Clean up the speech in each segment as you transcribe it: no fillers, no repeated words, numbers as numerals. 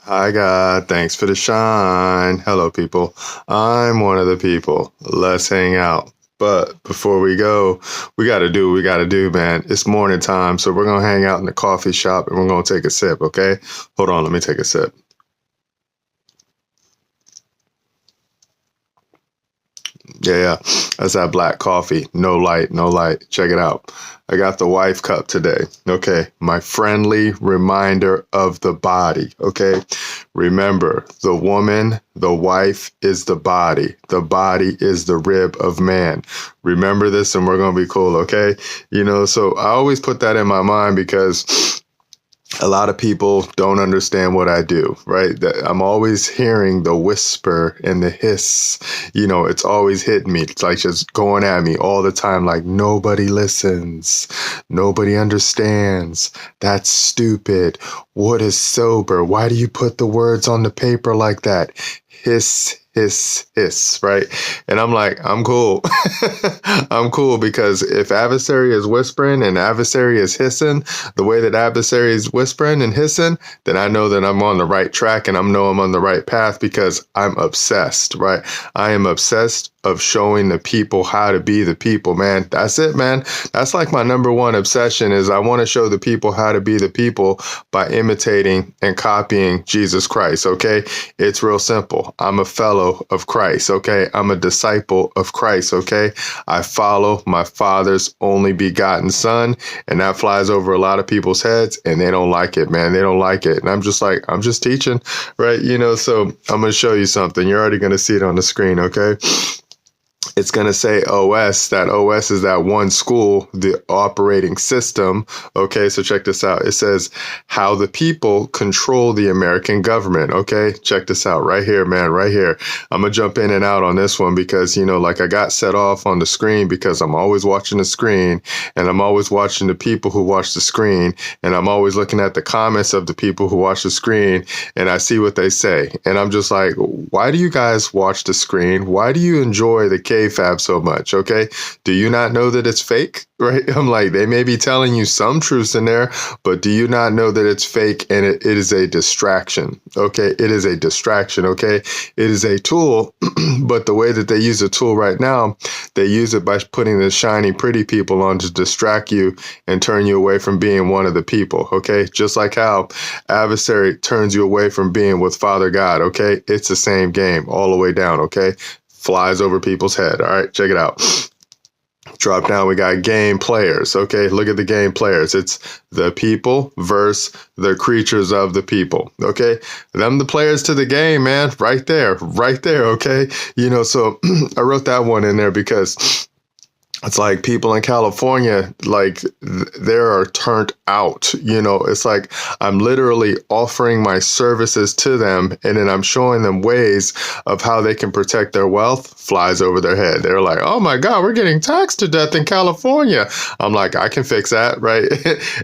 Hi, God. Thanks for the shine. Hello, people. I'm one of the people. Let's hang out. But before we go, we got to do what we got to do, man. It's morning time, so we're going to hang out in the coffee shop and we're going to take a sip, okay? Hold on, let me take a sip. Yeah, that's that black coffee. No light, no light. Check it out. I got the wife cup today. Okay, my friendly reminder of the body. Okay, remember the woman, the wife is the body. The body is the rib of man. Remember this and we're going to be cool. Okay, so I always put that in my mind because a lot of people don't understand what I do, right? I'm always hearing the whisper and the hiss. It's always hitting me. It's like just going at me all the time. Like nobody listens. Nobody understands. That's stupid. What is sober? Why do you put the words on the paper like that? Hiss, hiss, hiss, right? And I'm like, I'm cool. I'm cool because if adversary is whispering and adversary is hissing the way that adversary is whispering and hissing, then I know that I'm on the right track and I know I'm on the right path because I'm obsessed, right? I am obsessed of showing the people how to be the people, man. That's it, man. That's like my number one obsession is I want to show the people how to be the people by imitating and copying Jesus Christ, okay? It's real simple. I'm a fellow of Christ, okay? I'm a disciple of Christ, okay? I follow my Father's only begotten Son, and that flies over a lot of people's heads, and they don't like it, man. They don't like it. And I'm just like, I'm just teaching, right? So I'm going to show you something. You're already going to see it on the screen, okay? It's going to say OS. That OS is that one school, the operating system. Okay, so check this out. It says how the people control the American government. Okay, check this out right here, man, right here. I'm going to jump in and out on this one because, like I got set off on the screen because I'm always watching the screen and I'm always watching the people who watch the screen and I'm always looking at the comments of the people who watch the screen and I see what they say. And I'm just like, why do you guys watch the screen? Why do you enjoy the KFAB so much? Okay. Do you not know that it's fake? Right. I'm like, they may be telling you some truths in there, but do you not know that it's fake and it is a distraction? Okay. It is a distraction. Okay. It is a tool, but the way that they use a tool right now, they use it by putting the shiny, pretty people on to distract you and turn you away from being one of the people. Okay. Just like how adversary turns you away from being with Father God. Okay. It's the same game all the way down. Okay. Flies over people's head. All right, check it out. Drop down, we got game players. Okay, look at the game players. It's the people versus the creatures of the people. Okay, them the players to the game, man. Right there, right there. Okay, so I wrote that one in there because it's like people in California, like they are turned out, it's like I'm literally offering my services to them and then I'm showing them ways of how they can protect their wealth. Flies over their head. They're like, oh my God, we're getting taxed to death in California. I'm like, I can fix that, right?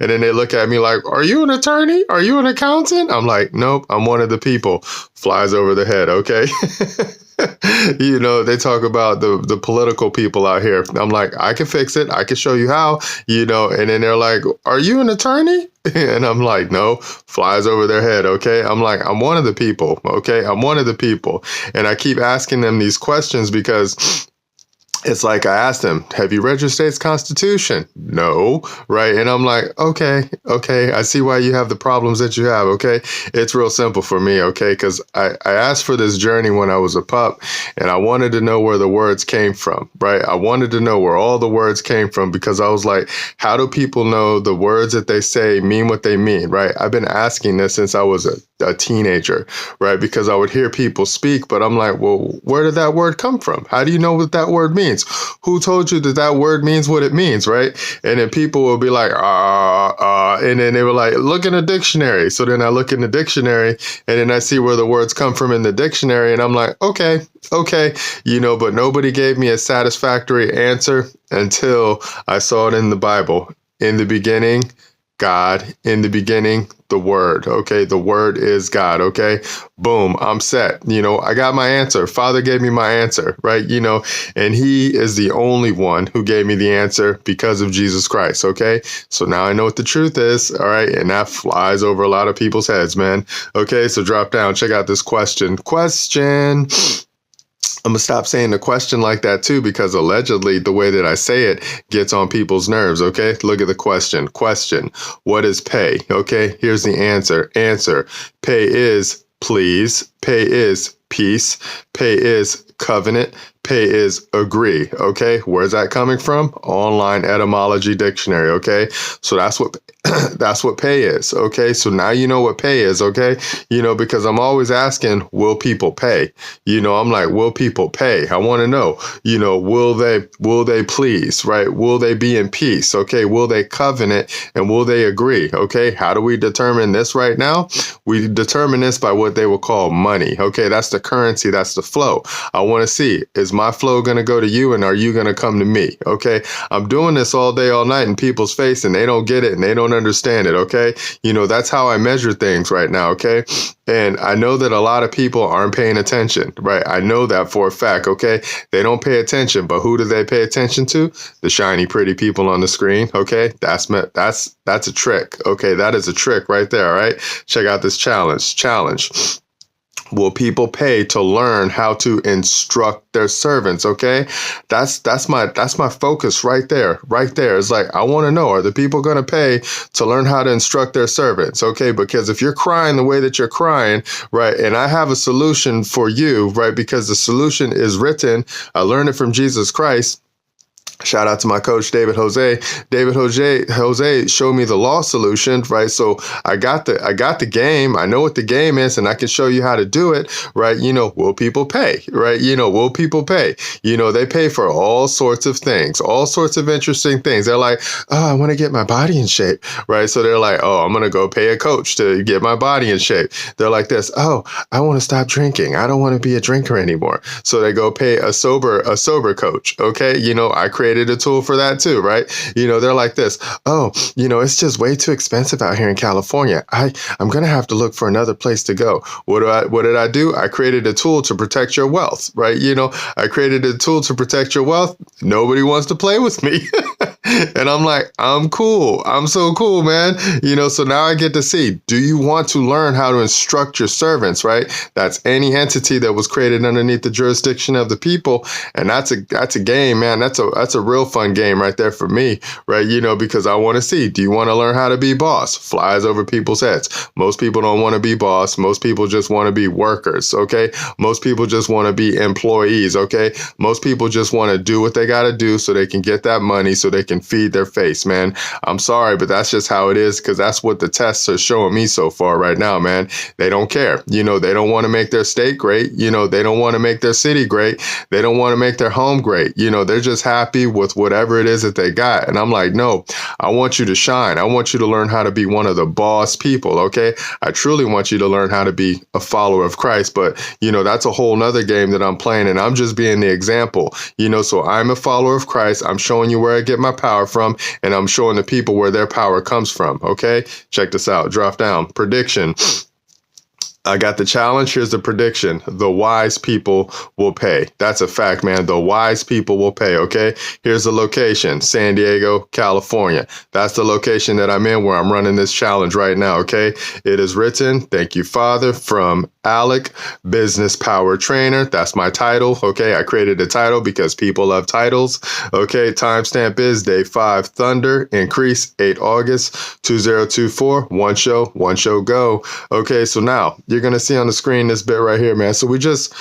And then they look at me like, are you an attorney? Are you an accountant? I'm like, nope, I'm one of the people. Flies over their head, okay? They talk about the political people out here. I'm like, I can fix it. I can show you how, and then they're like, are you an attorney? And I'm like, no. Flies over their head. Okay. I'm like, I'm one of the people. Okay. I'm one of the people. And I keep asking them these questions because it's like I asked them, have you read your state's constitution? No, right? And I'm like, okay, I see why you have the problems that you have, okay? It's real simple for me, okay? Because I asked for this journey when I was a pup, and I wanted to know where the words came from, right? I wanted to know where all the words came from because I was like, how do people know the words that they say mean what they mean, right? I've been asking this since I was a teenager, right? Because I would hear people speak, but I'm like, well, where did that word come from? How do you know what that word means? Who told you that that word means what it means, right? And then people will be like, and then they were like, look in the dictionary. So then I look in the dictionary and then I see where the words come from in the dictionary. And I'm like, okay, but nobody gave me a satisfactory answer until I saw it in the Bible. In the beginning, God. In the beginning, the Word. Okay, the Word is God. Okay, boom, I'm set. I got my answer. Father gave me my answer, right? And He is the only one who gave me the answer because of Jesus Christ. Okay, so now I know what the truth is. All right, and that flies over a lot of people's heads, man. Okay, so drop down. Check out this question. I'm going to stop saying the question like that too, because allegedly the way that I say it gets on people's nerves. Okay, look at the question. What is pay? Okay, here's the answer. Pay is please. Pay is peace. Pay is covenant. Pay is agree. Okay, where's that coming from? Online etymology dictionary. Okay, so that's what pay is. Okay, so now you know what pay is. Okay, because I'm always asking, will people pay? I'm like, will people pay? I want to know. Will they please? Right? Will they be in peace? Okay, will they covenant and will they agree? Okay, how do we determine this right now? We determine this by what they will call money. Okay, that's the currency. That's the flow. I want to see, is my flow going to go to you and are you going to come to me? Okay, I'm doing this all day, all night in people's face and they don't get it and they don't understand it. Okay, that's how I measure things right now. Okay, and I know that a lot of people aren't paying attention, right? I know that for a fact. Okay, they don't pay attention, but who do they pay attention to? The shiny, pretty people on the screen. Okay, that's a trick. Okay, that is a trick right there. All right, check out this challenge. Will people pay to learn how to instruct their servants? Okay, that's my focus right there. It's like, I want to know, are the people going to pay to learn how to instruct their servants? Okay, because if you're crying the way that you're crying, right, and I have a solution for you, right, because the solution is written. I learned it from Jesus Christ. Shout out to my coach, David Jose. David Jose showed me the law solution, right? So I got the game. I know what the game is, and I can show you how to do it, right? Will people pay, right? Will people pay? They pay for all sorts of things, all sorts of interesting things. They're like, oh, I want to get my body in shape, right? So they're like, oh, I'm going to go pay a coach to get my body in shape. They're like this, oh, I want to stop drinking. I don't want to be a drinker anymore. So they go pay a sober coach. Okay. I created a tool for that too, right? They're like this. Oh, it's just way too expensive out here in California. I'm going to have to look for another place to go. What did I do? I created a tool to protect your wealth, right? I created a tool to protect your wealth. Nobody wants to play with me. And I'm like, I'm cool. I'm so cool, man. So now I get to see, do you want to learn how to instruct your servants, right? That's any entity that was created underneath the jurisdiction of the people. And that's a game, man. That's a real fun game right there for me, right? Because I want to see, do you want to learn how to be boss? Flies over people's heads. Most people don't want to be boss. Most people just want to be workers, okay? Most people just want to be employees, okay? Most people just want to do what they got to do so they can get that money so they can feed their face, man. I'm sorry, but that's just how it is, because that's what the tests are showing me so far right now, man. They don't care. They don't want to make their state great. They don't want to make their city great. They don't want to make their home great. They're just happy with whatever it is that they got. And I'm like, no, I want you to shine. I want you to learn how to be one of the boss people, okay? I truly want you to learn how to be a follower of Christ. But, that's a whole nother game that I'm playing, and I'm just being the example. So I'm a follower of Christ. I'm showing you where I get my power from, and I'm showing the people where their power comes from, okay? Check this out. Drop down. Prediction. I got the challenge. Here's the prediction. The wise people will pay. That's a fact, man. The wise people will pay, okay? Here's the location, San Diego, California. That's the location that I'm in where I'm running this challenge right now, okay? It is written, thank you, Father, from Alec, Business Power Trainer. That's my title, okay? I created a title because people love titles, okay? Timestamp is day 5, Thunder, increase 8 August, 2024, one show, go. Okay, so now you're going to see on the screen this bit right here, man. So we just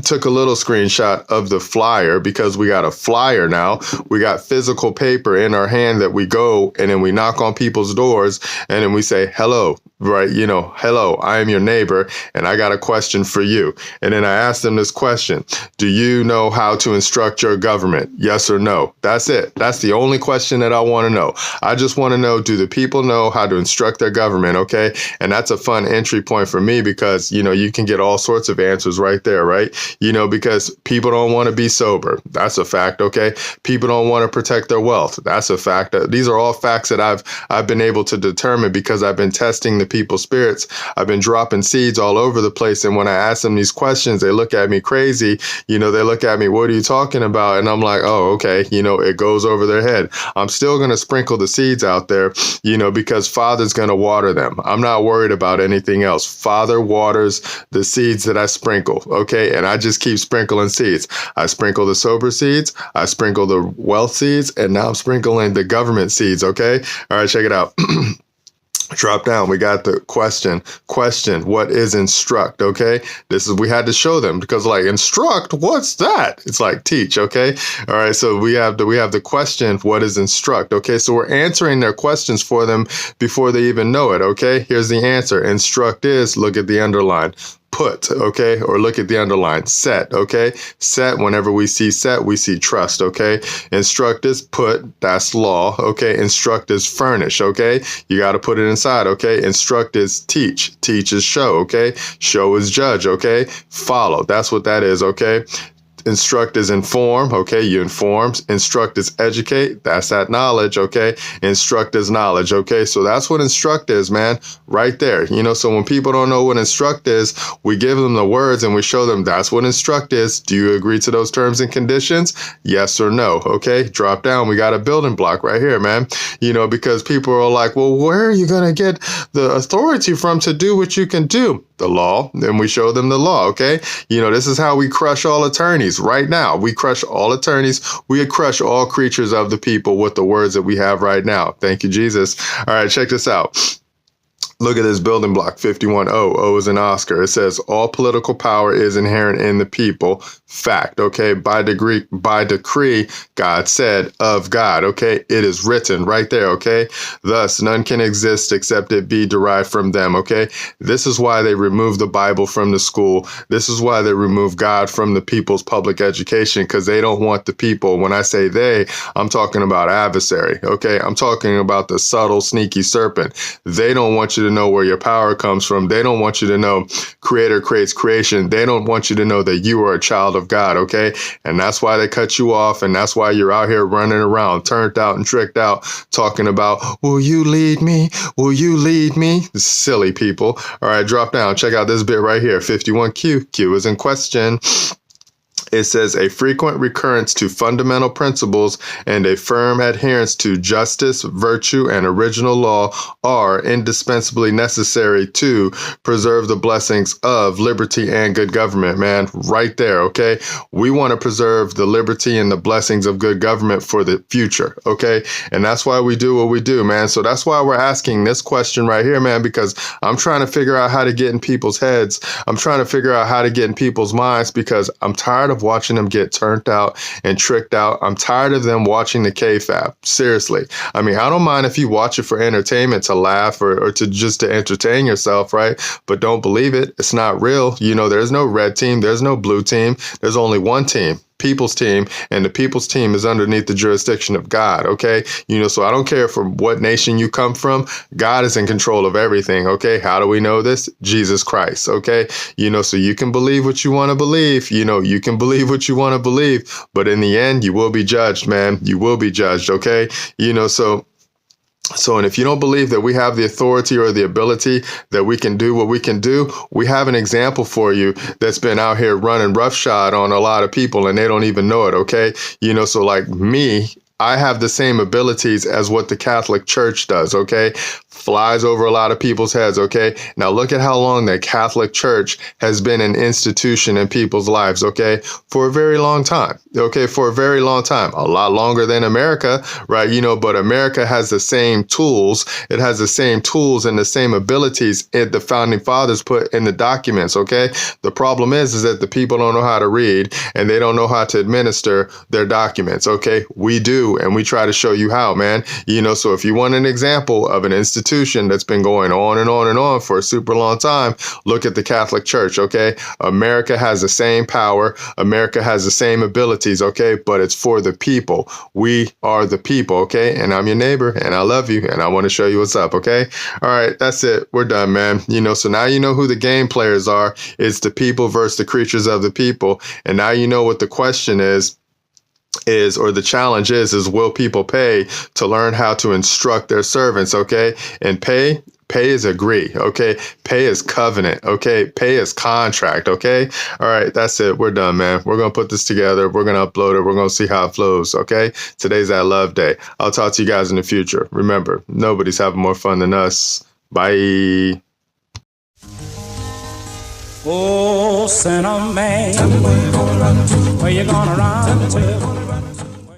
took a little screenshot of the flyer because we got a flyer now. We got physical paper in our hand that we go and then we knock on people's doors and then we say, hello, right? Hello, I am your neighbor, and I got a question for you. And then I ask them this question: do you know how to instruct your government? Yes or no? That's it. That's the only question that I want to know. I just want to know, do the people know how to instruct their government? Okay. And that's a fun entry point for me because, you can get all sorts of answers right there, right? Because people don't want to be sober. That's a fact. Okay. People don't want to protect their wealth. That's a fact. These are all facts that I've been able to determine because I've been testing the people's spirits. I've been dropping seeds all over the place. And when I ask them these questions, they look at me crazy. They look at me, what are you talking about? And I'm like, oh, okay. It goes over their head. I'm still going to sprinkle the seeds out there, because Father's going to water them. I'm not worried about anything else. Father waters the seeds that I sprinkle. Okay. And I just keep sprinkling seeds. I sprinkle the sober seeds. I sprinkle the wealth seeds. And now I'm sprinkling the government seeds. Okay. All right. Check it out. Drop down. We got the question, what is instruct? Okay. We had to show them because instruct, what's that? It's like teach. Okay. All right. So we have the question, what is instruct? Okay. So we're answering their questions for them before they even know it. Okay. Here's the answer. Instruct is, look at the underline. Put, okay, or look at the underline. Set, okay. Set, whenever we see set, we see trust, okay. Instruct is put, that's law, okay. Instruct is furnish, okay. You got to put it inside, okay. Instruct is teach. Teach is show, okay. Show is judge, okay. Follow, that's what that is, okay. Instruct is inform, okay, you inform. Instruct is educate, that's that knowledge, okay. Instruct is knowledge, okay. So that's what instruct is, man, right there. So when people don't know what instruct is, we give them the words and we show them that's what instruct is. Do you agree to those terms and conditions? Yes or no, okay. Drop down, we got a building block right here, man. Because people are like, well, where are you going to get the authority from to do what you can do? The law. Then we show them the law, okay. This is how we crush all attorneys right now. We crush all attorneys. We crush all creatures of the people with the words that we have right now. Thank you, Jesus. All right, check this out. Look at this building block, 51O. O is an Oscar. It says all political power is inherent in the people. Fact, okay? By decree, God said of God, okay? It is written right there, okay? Thus, none can exist except it be derived from them, okay? This is why they remove the Bible from the school. This is why they remove God from the people's public education, because they don't want the people. When I say they, I'm talking about adversary, okay? I'm talking about the subtle, sneaky serpent. They don't want you to know where your power comes from. They don't want you to know creator creates creation. They don't want you to know that you are a child of God, okay? And that's why they cut you off, and that's why you're out here running around, turned out and tricked out, talking about, will you lead me? Will you lead me? Silly people. All right, drop down. Check out this bit right here, 51Q. Q is in question. It says a frequent recurrence to fundamental principles and a firm adherence to justice, virtue, and original law are indispensably necessary to preserve the blessings of liberty and good government, man. Right there, okay? We want to preserve the liberty and the blessings of good government for the future, okay? And that's why we do what we do, man. So that's why we're asking this question right here, man, because I'm trying to figure out how to get in people's heads. I'm trying to figure out how to get in people's minds because I'm tired of watching them get turned out and tricked out. I'm tired of them watching the KFAB. Seriously. I mean, I don't mind if you watch it for entertainment, to laugh or to just to entertain yourself, right? But don't believe it. It's not real. There's no red team. There's no blue team. There's only one team. People's team, and the people's team is underneath the jurisdiction of God, okay? So I don't care from what nation you come from, God is in control of everything, okay? How do we know this? Jesus Christ, okay? So you can believe what you want to believe, you can believe what you want to believe, but in the end, you will be judged, man. You will be judged, okay? So, and if you don't believe that we have the authority or the ability that we can do what we can do, we have an example for you that's been out here running roughshod on a lot of people and they don't even know it, okay? So like me, I have the same abilities as what the Catholic Church does, okay? Flies over a lot of people's heads, okay? Now look at how long the Catholic Church has been an institution in people's lives, okay? For a very long time, okay? For a very long time. A lot longer than America, right? But America has the same tools. It has the same tools and the same abilities the founding fathers put in the documents, okay? The problem is that the people don't know how to read and they don't know how to administer their documents, okay? We do. do, and we try to show you how, man. So if you want an example of an institution that's been going on and on and on for a super long time, look at the Catholic Church, okay? America has the same power. America has the same abilities, okay? But it's for the people. We are the people, okay? And I'm your neighbor, and I love you, and I want to show you what's up, okay? All right, that's it. We're done, man. So now you know who the game players are. It's the people versus the creatures of the people. And now you know what the question is, or the challenge is will people pay to learn how to instruct their servants, okay? And pay is agree, okay? Pay is covenant, okay? Pay is contract, okay? All right, that's it. We're done, man. We're going to put this together. We're going to upload it. We're going to see how it flows, okay? Today's that love day. I'll talk to you guys in the future. Remember, nobody's having more fun than us. Bye. Oh, sinner man, where you gonna run to?